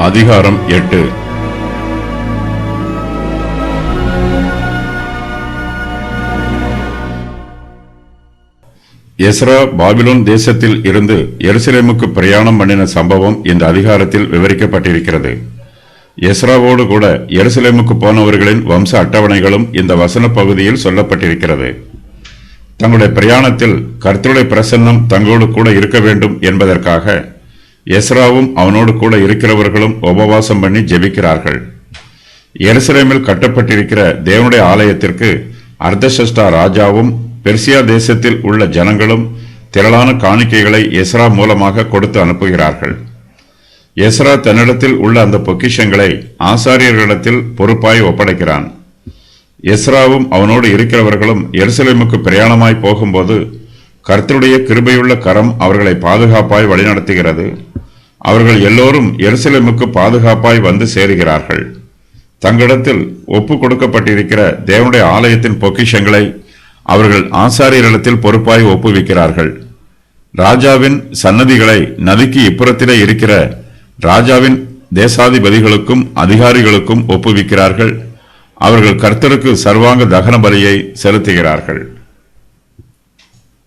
அதிகாரம் 8. Ezra Babylon தேசத்தில் இருந்து எருசலேமுக்கு பிரயாணம் பண்ணின சம்பவம் இந்த அதிகாரத்தில் விவரிக்கப்பட்டிருக்கிறது. எஸ்ராவோடு கூட எருசலேமுக்கு போனவர்களின் வம்ச அட்டவணைகளும் இந்த வசன பகுதியில் சொல்லப்பட்டிருக்கிறது. தங்களுடைய பிரயாணத்தில் கர்த்தருடைய பிரசன்னம் தங்களோடு கூட இருக்க வேண்டும் என்பதற்காக எஸ்ராவும் அவனோடு கூட இருக்கிறவர்களும் உபவாசம் பண்ணி ஜெபிக்கிறார்கள். எருசலேமில் கட்டப்பட்டிருக்கிற தேவனுடைய ஆலயத்திற்கு அர்தசஷ்டா ராஜாவும் பெர்சியா தேசத்தில் உள்ள ஜனங்களும் திரளான காணிக்கைகளை எஸ்ரா மூலமாக கொடுத்து அனுப்புகிறார்கள். எஸ்ரா தன்னிடத்தில் உள்ள அந்த பொக்கிஷங்களை ஆசாரியர்களிடத்தில் பொறுப்பாய் ஒப்படைக்கிறான். எஸ்ராவும் அவனோடு இருக்கிறவர்களும் எருசலேமுக்கு பிரயாணமாய் போகும்போது கர்த்தருடைய கிருபையுள்ள கரம் அவர்களை பாதுகாப்பாய் வழிநடத்துகிறது. அவர்கள் எல்லோரும் எருசலேமுக்கு பாதுகாப்பாய் வந்து சேருகிறார்கள். தங்களிடத்தில் ஒப்பு கொடுக்கப்பட்டிருக்கிற தேவனுடைய ஆலயத்தின் பொக்கிஷங்களை அவர்கள் ஆசாரியரிடத்தில் பொறுப்பாய் ஒப்புவிக்கிறார்கள். ராஜாவின் சன்னதிகளை நதிக்கு இப்புறத்திலே இருக்கிற ராஜாவின் தேசாதிபதிகளுக்கும் அதிகாரிகளுக்கும் ஒப்புவிக்கிறார்கள். அவர்கள் கர்த்தருக்கு சர்வாங்க தகன பலியை செலுத்துகிறார்கள்.